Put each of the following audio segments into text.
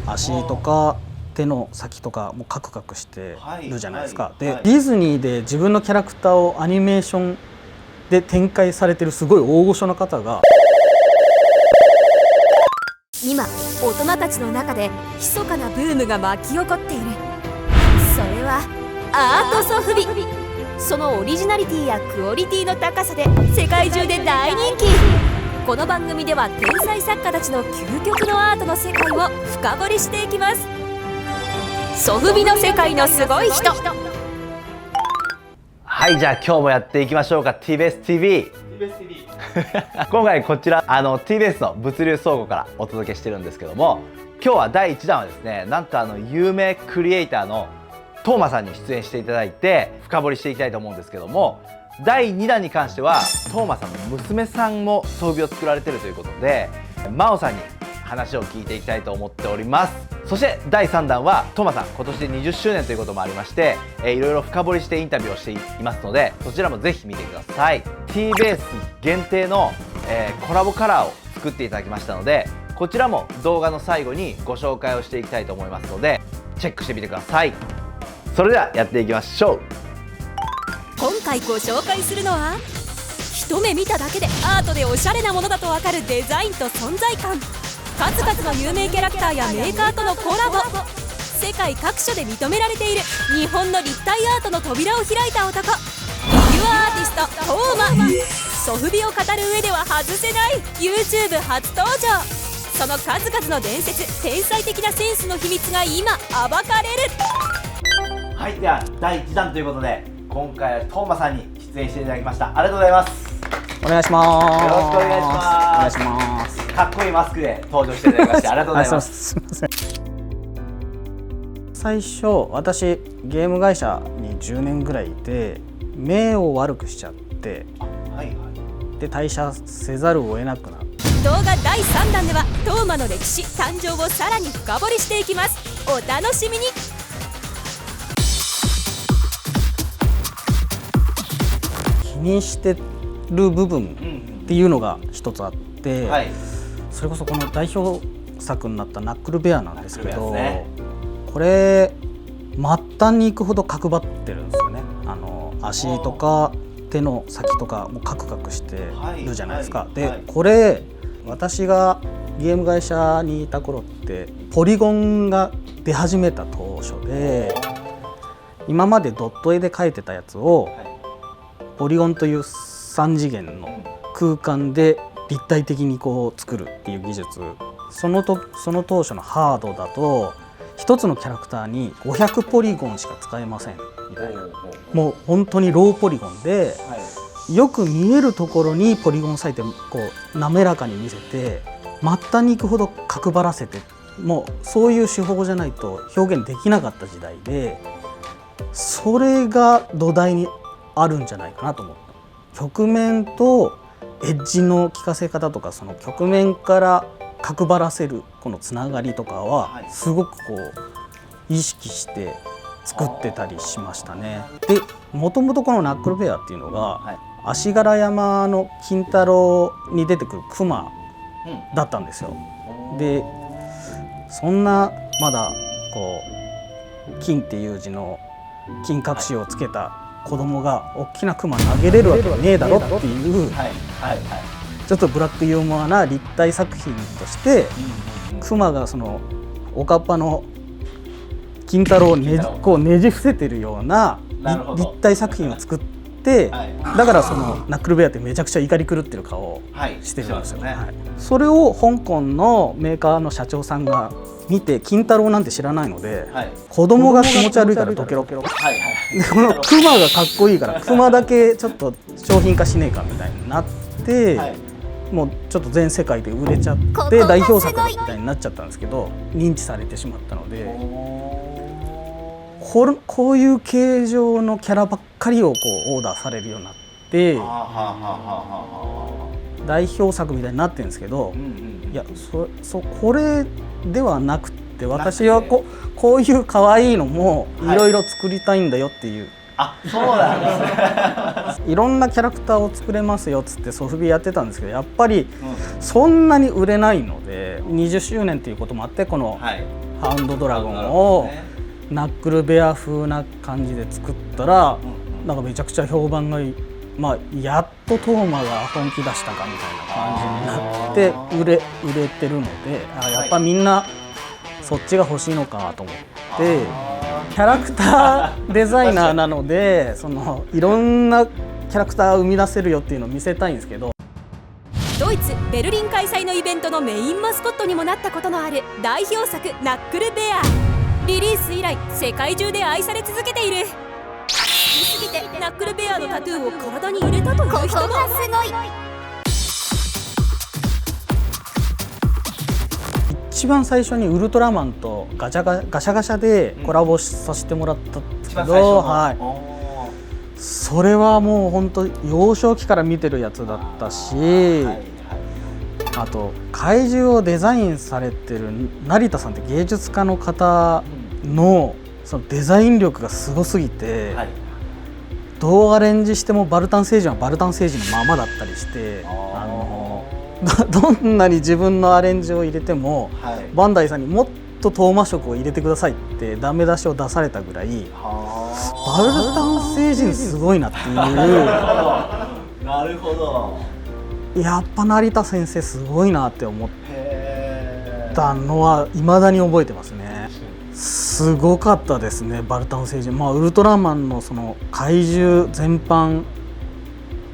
足とか手の先とかもカクカクしてるじゃないですか。でディズニーで自分のキャラクターをアニメーションで展開されてるすごい大御所の方が今大人たちの中で密かなブームが巻き起こっている。それはアートソフビ。そのオリジナリティやクオリティの高さで世界中で大人気。この番組では天才作家たちの究極のアートの世界を深掘りしていきます。ソフビの世界のすごい人。はい、じゃあ今日もやっていきましょうか。 TBS TV 今回こちらTBS の物流倉庫からお届けしてるんですけども、今日は第1弾はですね、なんと有名クリエイターのトーマさんに出演していただいて深掘りしていきたいと思うんですけども、第2弾に関してはトーマさんの娘さんもソフビを作られているということで、真央さんに話を聞いていきたいと思っております。そして第3弾はトーマさん今年で20周年ということもありまして、いろいろ深掘りしてインタビューをしていますので、そちらもぜひ見てください。 TBS 限定の、コラボカラーを作っていただきましたので、こちらも動画の最後にご紹介をしていきたいと思いますので、チェックしてみてください。それではやっていきましょう。今回ご紹介するのは、一目見ただけでアートでおしゃれなものだとわかるデザインと存在感、数々の有名キャラクターやメーカーとのコラボ、世界各所で認められている日本の立体アートの扉を開いた男、フィギュアアーティストトーマ。ソフビを語る上では外せない YouTube 初登場。その数々の伝説、天才的なセンスの秘密が今暴かれる。はい、では第1弾ということで、今回はトーマさんに出演していただきました。ありがとうございます。お願いします。よろしくお願いします。お願いします。かっこいいマスクで登場していただきましてありがとうございます。すみません。最初私ゲーム会社に10年ぐらいいて、目を悪くしちゃって、で退社せざるを得なくなった。動画第3弾ではトーマの歴史誕生をさらに深掘りしていきます。お楽しみに。気にしてる部分っていうのが一つあって、それこそこの代表作になったナックルベアなんですけど、これ末端に行くほど角張ってるんですよね。足とか手の先とかもカクカクしてるじゃないですか。でこれ私がゲーム会社にいた頃ってポリゴンが出始めた当初で、今までドット絵で描いてたやつをポリゴンという3次元の空間で立体的にこう作るっていう技術、その当初のハードだと一つのキャラクターに500ポリゴンしか使えませんみたいな、もう本当にローポリゴンで、よく見えるところにポリゴン割いてこう滑らかに見せて、末端に行くほど角張らせて、もうそういう手法じゃないと表現できなかった時代で、それが土台にあるんじゃないかなと思った。曲面とエッジの効かせ方とか、その曲面から角張らせるこのつながりとかはすごくこう意識して作ってたりしましたね。でもともとこのナックルベアっていうのが、足柄山の金太郎に出てくるクマだったんですよ。でそんなまだこう金っていう字の金隠しをつけた子供が大きなクマ投げれるわけねえだろっていう、ちょっとブラックユーモアな立体作品として、クマがそのおかっぱの金太郎をこうねじ伏せてるような立体作品を作って、だからそのナックルベアってめちゃくちゃ怒り狂ってる顔をしてるんですよ。それを香港のメーカーの社長さんが見て、金太郎なんて知らないので、子供が気持ち悪いからどけろ、でこのクマがかっこいいからクマだけちょっと商品化しねえかみたいになって、もうちょっと全世界で売れちゃって代表作みたいになっちゃったんですけど、認知されてしまったので、こういう形状のキャラばっかりをこうオーダーされるようになって、代表作みたいになってるんですけど、いやこれではなくて、私はこういう可愛いのもいろいろ作りたいんだよっていうあ、そうなんですね。いろんなキャラクターを作れますよっつってソフビやってたんですけど、やっぱりそんなに売れないので、20周年っていうこともあって、このハウンドドラゴンをナックルベア風な感じで作ったら、なんかめちゃくちゃ評判がいい。まあ、やっとトーマが本気出したかみたいな感じになって売れてるので、やっぱみんなそっちが欲しいのかと思って、キャラクターデザイナーなので、そのいろんなキャラクターを生み出せるよっていうのを見せたいんですけど、ドイツ・ベルリン開催のイベントのメインマスコットにもなったことのある代表作ナックルベア。リリース以来世界中で愛され続けている。好きすぎてナックルベアのタトゥーを体に入れたという人も。ここがすごい。一番最初にウルトラマンとガシャガシャでコラボさせてもらったんですけど、それはもう本当幼少期から見てるやつだったし、あと怪獣をデザインされてる成田さんって芸術家の方のそのデザイン力がすごすぎて、どうアレンジしてもバルタン星人はバルタン星人のままだったりして、どんなに自分のアレンジを入れても、バンダイさんにもっとトーマ色を入れてくださいってダメ出しを出されたぐらい、バルタン星人すごいなっていう。なるほど。やっぱ成田先生すごいなって思ったのは未だに覚えてますね。すごかったですね、バルタン星人。まあウルトラマンのその怪獣全般、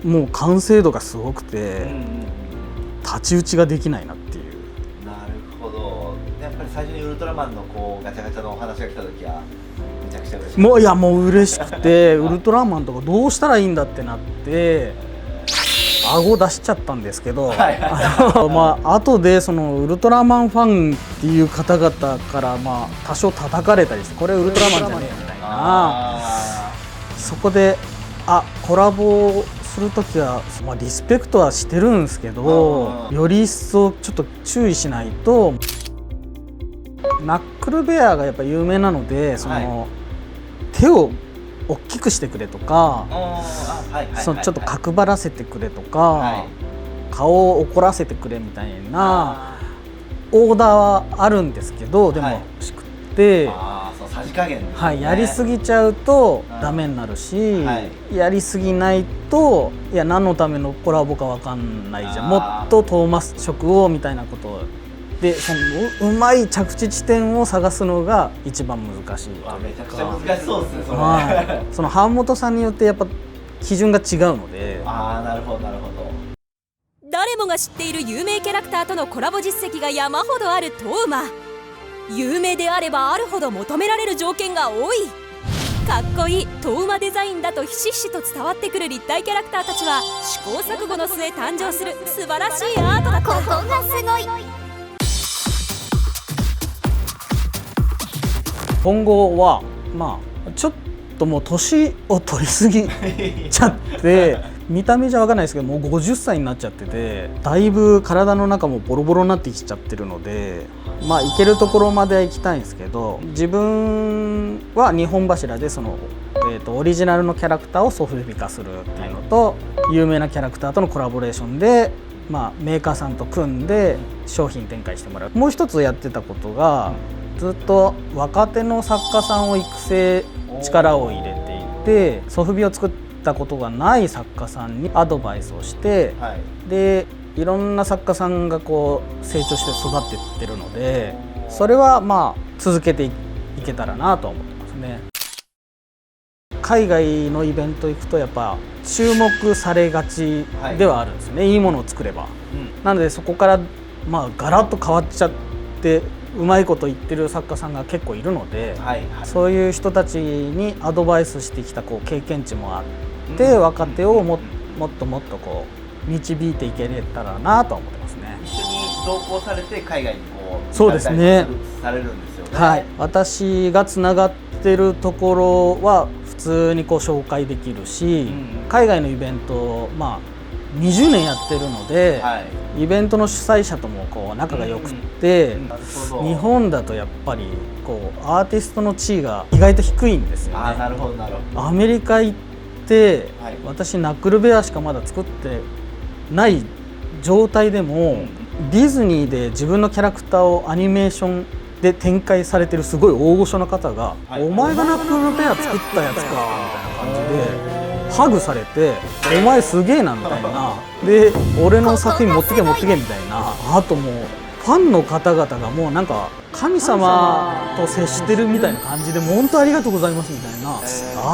もう完成度がすごくて、太刀打ちができないなっていう。なるほど。やっぱり最初にウルトラマンのこうガチャガチャのお話が来た時はめちゃくちゃ嬉しい。もう嬉しくてウルトラマンとかどうしたらいいんだってなって、顎出しちゃったんですけど、まあ後でそのウルトラマンファンっていう方々からまあ多少叩かれたりして、これウルトラマンじゃねえみたいな、そこでコラボするときは、まあ、リスペクトはしてるんですけど、より一層ちょっと注意しないと。ナックルベアがやっぱ有名なので、その手を大きくしてくれとか、そのちょっと角張らせてくれとか、顔を怒らせてくれみたいなオーダーはあるんですけど、でも欲しくて、さじ加減ですね。やりすぎちゃうとダメになるし、やりすぎないと、いや何のためのコラボかわかんないじゃん、もっとトーマス色をみたいなことで、そのうまい着地地点を探すのが一番難しい。めちゃくちゃ難しそうですね、それ。その版元さんによってやっぱ基準が違うので。なるほどなるほど。誰もが知っている有名キャラクターとのコラボ実績が山ほどあるトーマ。有名であればあるほど求められる条件が多い。かっこいいトーマデザインだとひしひしと伝わってくる立体キャラクターたちは、試行錯誤の末誕生する素晴らしいアートだった。ここがすごい。今後はまあちょっともう年を取りすぎちゃって見た目じゃ分かんないですけど、もう50歳になっちゃってて、だいぶ体の中もボロボロになってきちゃってるので、まあ行けるところまでは行きたいんですけど、自分は2本柱でその、オリジナルのキャラクターをソフビ化するっていうのと、有名なキャラクターとのコラボレーションで、まあ、メーカーさんと組んで商品展開してもらう。もう一つやってたことが、ずっと若手の作家さんを育成力を入れていて、ソフビを作ったことがない作家さんにアドバイスをして、でいろんな作家さんがこう成長して育っていってるので、それはまあ続けていけたらなとは思ってますね。海外のイベント行くとやっぱ注目されがちではあるんですね、いいものを作れば。なのでそこからまあガラッと変わっちゃってうまいこと言ってる作家さんが結構いるので、そういう人たちにアドバイスしてきたこう経験値もあって、若手をもっともっとこう導いていけれたらなとは思ってますね。一緒に同行されて海外にこうそうですね、されるんですよね。はい、私がつながってるところは普通にこう紹介できるし、海外のイベントまあ20年やってるので、イベントの主催者ともこう仲が良くって、日本だとやっぱり構アーティストの地位が意外と低いんですよね。なるほどなるほど。アメリカ行って、はい、私ナックルベアしかまだ作ってない状態でも、ディズニーで自分のキャラクターをアニメーションで展開されてるすごい大御所の方が「お前がナックルベア作ったやつか」みたいな感じでハグされて「お前すげえな」みたいなで「俺の作品持ってけ持ってけ」みたいな。あともうファンの方々がもうなんか神様と接してるみたいな感じで「本当ありがとうございます」みたいな、ア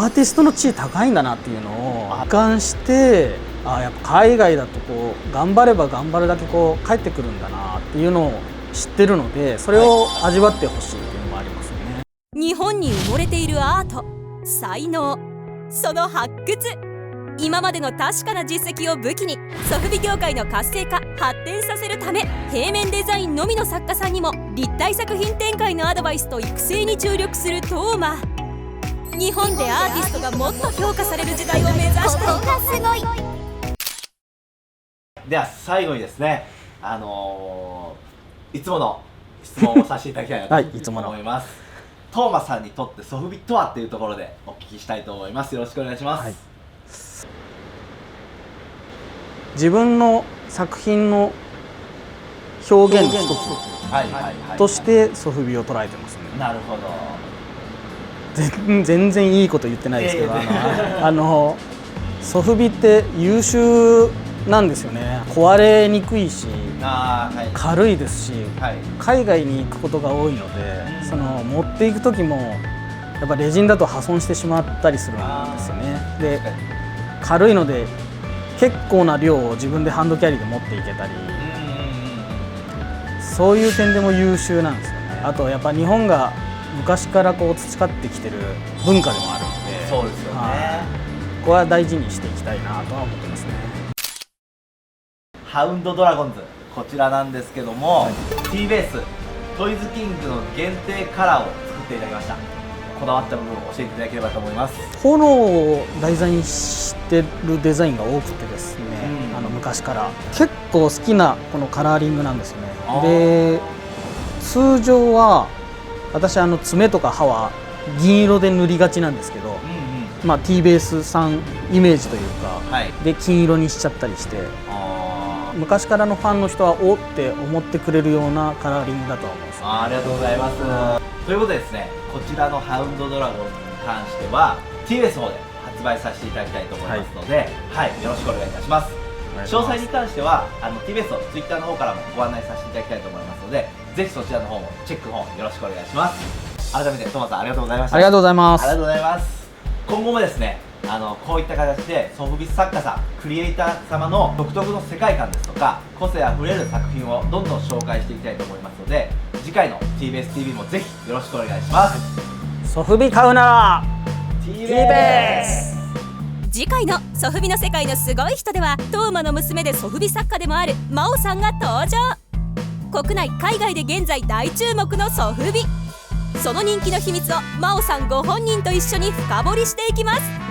ーティストの地位高いんだなっていうのを実感して、やっぱ海外だとこう頑張れば頑張るだけこう帰ってくるんだなっていうのを知ってるので、それを味わってほしいっていうのもありますね。日本に埋もれているアート、才能、その発掘、今までの確かな実績を武器にソフビ業界の活性化発展させるため、平面デザインのみの作家さんにも立体作品展開のアドバイスと育成に注力するトーマ。日本でアーティストがもっと評価される時代を目指したい。ここがすごい。では最後にですね、いつもの質問をさせていただきたいなとはい、いつもの思います。トーマさんにとってソフビとはっていうところでお聞きしたいと思います。よろしくお願いします。はい、自分の作品の表現の一つとしてソフビを捉えてますね。なるほど。全然いいこと言ってないですけど、ソフビって優秀なんですよね。壊れにくいし、軽いですし、海外に行くことが多いので、その持っていく時もやっぱレジンだと破損してしまったりするんですよね。で、軽いので結構な量を自分でハンドキャリーで持っていけたり、そういう点でも優秀なんですよね。あとやっぱ日本が昔からこう培ってきてる文化でもあるので、そうですよね。ここは大事にしていきたいなとは思ってますね。ハウンドドラゴンズ、こちらなんですけども、T ベーストイズキングの限定カラーを作っていただきました。こだわった部分を教えていただければと思います。炎を題材にしてるデザインが多くてですね、昔から結構好きなこのカラーリングなんですよね。で、通常は私爪とか歯は銀色で塗りがちなんですけど、T ベースさんイメージというか、で金色にしちゃったりして、昔からのファンの人はおって思ってくれるようなカラーリングだとは思います。ありがとうございます。ということでですね、こちらのハウンドドラゴンに関しては T ベースの方で発売させていただきたいと思いますので、よろしくお願いいたします。詳細に関してはT ベースの Twitter の方からもご案内させていただきたいと思いますので、ぜひそちらの方もチェックの方よろしくお願いします。改めてトマさんありがとうございました。ありがとうございます。ありがとうございます。今後もですね、こういった形でソフビ作家さん、クリエイター様の独特の世界観ですとか個性あふれる作品をどんどん紹介していきたいと思いますので、次回の T ベース TV もぜひよろしくお願いします。ソフビ買うなら T ベース。次回のソフビの世界のすごい人では、トーマの娘でソフビ作家でもある真央さんが登場。国内海外で現在大注目のソフビ、その人気の秘密を真央さんご本人と一緒に深掘りしていきます。